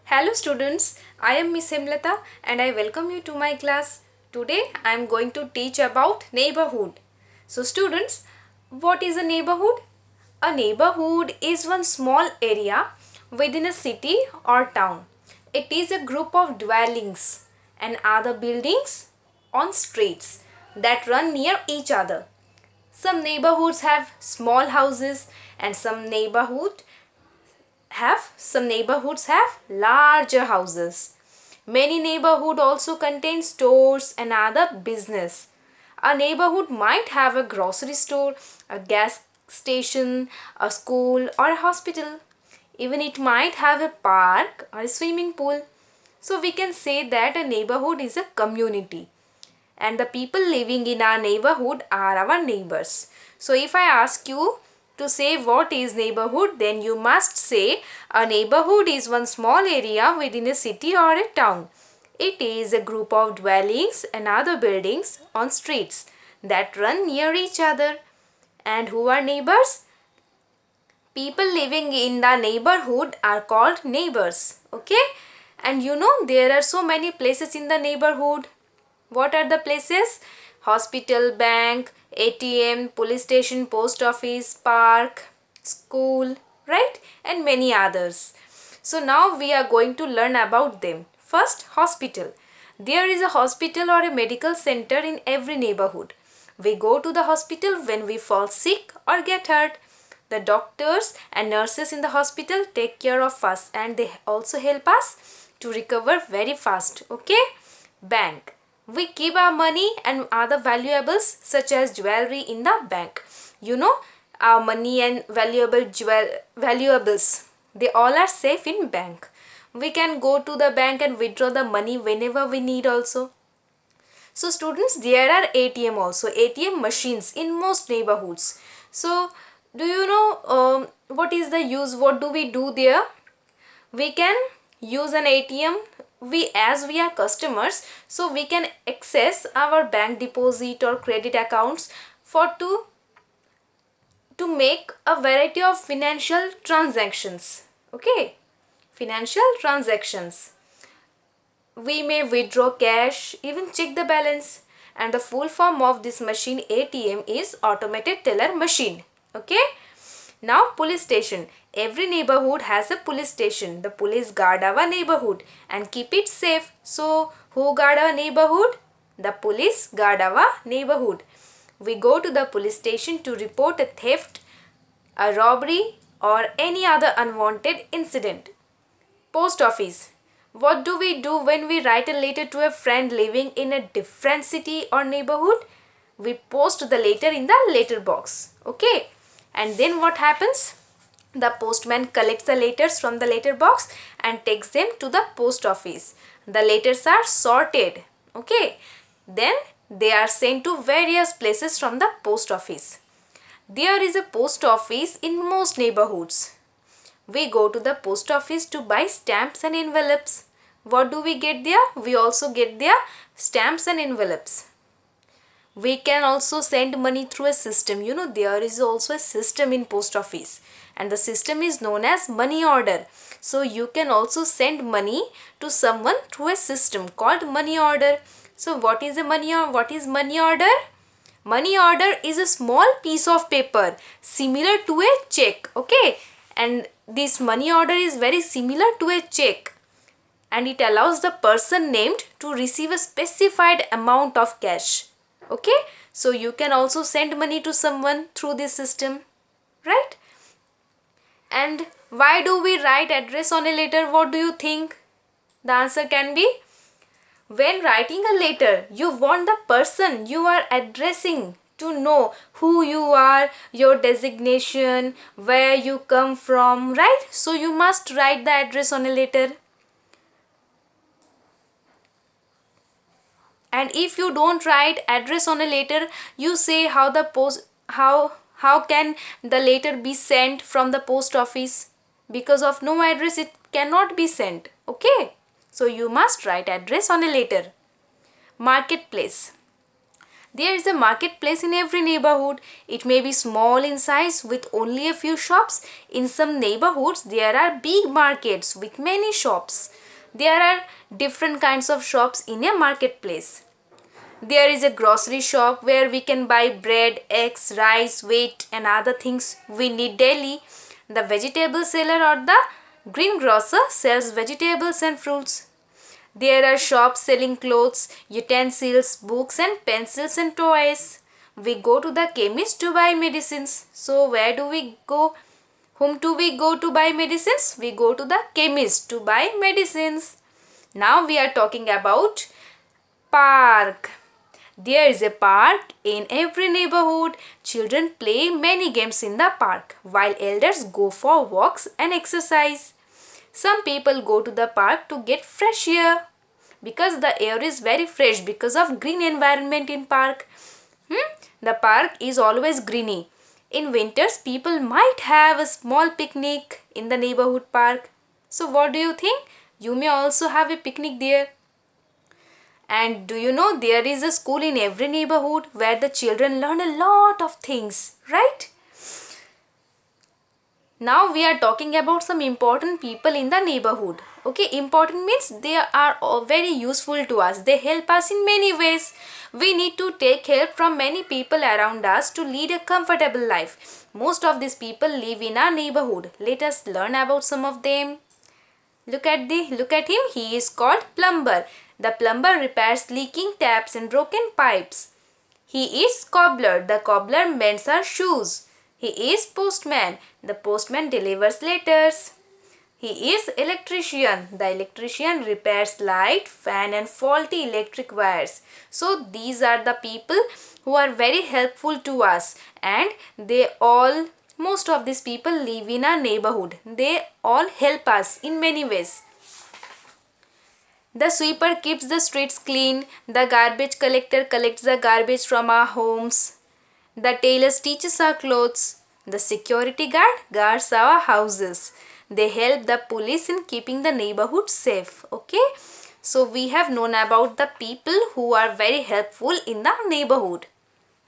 Hello students, I am Miss Hemlata and I welcome you to my class. Today I am going to teach about neighborhood. So students, what is a neighborhood? A neighborhood is one small area within a city or town. It is a group of dwellings and other buildings on streets that run near each other. Some neighborhoods have small houses and some neighborhoods have larger houses. Many neighborhood also contain stores and other business. A neighborhood might have a grocery store, a gas station, a school or a hospital. Even it might have a park or a swimming pool. So we can say that a neighborhood is a community and the people living in our neighborhood are our neighbors. So if I ask you to say what is neighborhood, then you must say a neighborhood is one small area within a city or a town. It is a group of dwellings and other buildings on streets that run near each other. And who are neighbors? People living in the neighborhood are called neighbors. Okay? And there are so many places in the neighborhood. What are the places? Hospital, bank, ATM, police station, post office, park, school, right? And many others. So now we are going to learn about them. First, hospital. There is a hospital or a medical center in every neighborhood. We go to the hospital when we fall sick or get hurt. The doctors and nurses in the hospital take care of us and they also help us to recover very fast. Okay? Bank. We keep our money and other valuables such as jewelry in the bank. Our money and valuables, they all are safe in bank. We can go to the bank and withdraw the money whenever we need also. So students, there are ATM also, ATM machines in most neighborhoods. So do you know what is the use? What do we do there? We can use an ATM. As we are customers, so we can access our bank deposit or credit accounts to make a variety of financial transactions. Okay, financial transactions. We may withdraw cash, even check the balance. And the full form of this machine ATM is automated teller machine. Okay. Now police station. Every neighborhood has a police station. The police guard our neighborhood and keep it safe. So who guard our neighborhood? The police guard our neighborhood. We go to the police station to report a theft, a robbery or any other unwanted incident. Post office. What do we do when we write a letter to a friend living in a different city or neighborhood? We post the letter in the letter box. Okay. And then what happens? The postman collects the letters from the letter box and takes them to the post office. The letters are sorted. Okay. Then they are sent to various places from the post office. There is a post office in most neighborhoods. We go to the post office to buy stamps and envelopes. What do we get there? We also get there stamps and envelopes. We can also send money through a system. There is also a system in post office and the system is known as money order. So you can also send money to someone through a system called money order. So what is money order? Money order is a small piece of paper similar to a check. Okay, and this money order is very similar to a check and it allows the person named to receive a specified amount of cash. Okay, so you can also send money to someone through this system, right? And why do we write address on a letter? What do you think? The answer can be, when writing a letter, you want the person you are addressing to know who you are, your designation, where you come from, right? So you must write the address on a letter. And if you don't write address on a letter, you say how can the letter be sent from the post office? Because of no address it cannot be sent. Okay, so you must write address on a letter. Marketplace. There is a marketplace in every neighborhood. It may be small in size with only a few shops. In some neighborhoods, there are big markets with many shops. There are different kinds of shops in a marketplace. There is a grocery shop where we can buy bread, eggs, rice, wheat and other things we need daily. The vegetable seller or the greengrocer sells vegetables and fruits. There are shops selling clothes, utensils, books and pencils and toys. We go to the chemist to buy medicines. So where do we go? Whom do we go to buy medicines? We go to the chemist to buy medicines. Now we are talking about park. There is a park in every neighborhood. Children play many games in the park while elders go for walks and exercise. Some people go to the park to get fresh air because the air is very fresh because of green environment in park. The park is always greeny. In winters, people might have a small picnic in the neighborhood park. So what do you think? You may also have a picnic there. And do you know there is a school in every neighborhood where the children learn a lot of things, right? Now we are talking about some important people in the neighborhood. Okay, important means they are all very useful to us. They help us in many ways. We need to take help from many people around us to lead a comfortable life. Most of these people live in our neighborhood. Let us learn about some of them. Look at him. He is called plumber. The plumber repairs leaking taps and broken pipes. He is cobbler. The cobbler mends our shoes. He is postman. The postman delivers letters. He is electrician. The electrician repairs light, fan and faulty electric wires. So these are the people who are very helpful to us, and most of these people live in our neighborhood. They all help us in many ways. The sweeper keeps the streets clean. The garbage collector collects the garbage from our homes. The tailor stitches our clothes. The security guard guards our houses. They help the police in keeping the neighborhood safe. Okay. So we have known about the people who are very helpful in the neighborhood.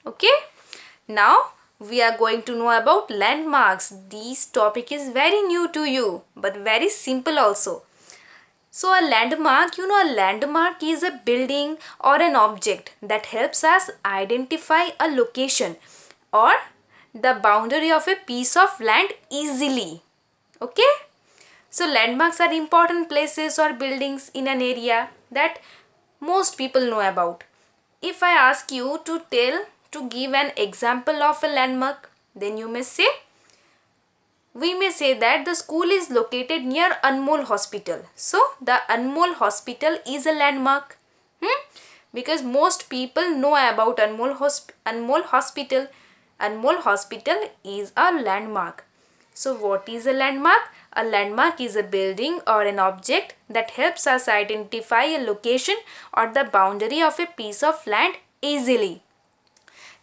Okay. Now we are going to know about landmarks. This topic is very new to you but very simple also. So a landmark, a landmark is a building or an object that helps us identify a location or the boundary of a piece of land easily. Okay? So landmarks are important places or buildings in an area that most people know about. If I ask you to give an example of a landmark, then we may say that the school is located near Anmol Hospital. So the Anmol Hospital is a landmark. Because most people know about Anmol Hospital. Anmol Hospital is a landmark. So what is a landmark? A landmark is a building or an object that helps us identify a location or the boundary of a piece of land easily.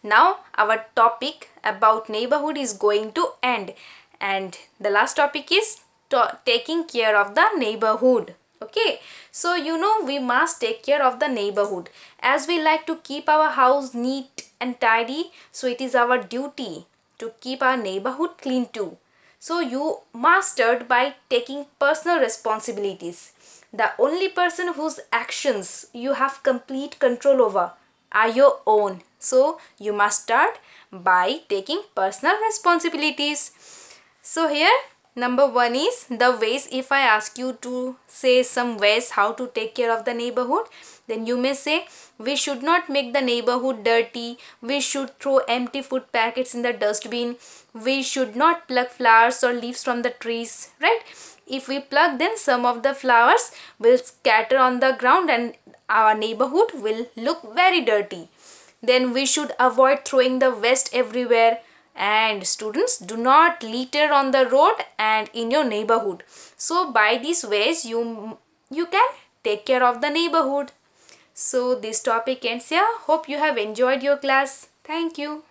Now our topic about neighborhood is going to end, and the last topic is taking care of the neighborhood. Okay, so we must take care of the neighborhood as we like to keep our house neat and tidy. So it is our duty to keep our neighborhood clean too. So you must start by taking personal responsibilities. The only person whose actions you have complete control over are your own. So you must start by taking personal responsibilities. So here number 1 is the ways. If I ask you to say some ways how to take care of the neighborhood, then you may say we should not make the neighborhood dirty. We should throw empty food packets in the dustbin. We should not pluck flowers or leaves from the trees, right? If we pluck, then some of the flowers will scatter on the ground and our neighborhood will look very dirty. Then we should avoid throwing the waste everywhere. And students, do not litter on the road and in your neighborhood. So by these ways you can take care of the neighborhood. So this topic ends here. Hope you have enjoyed your class. Thank you.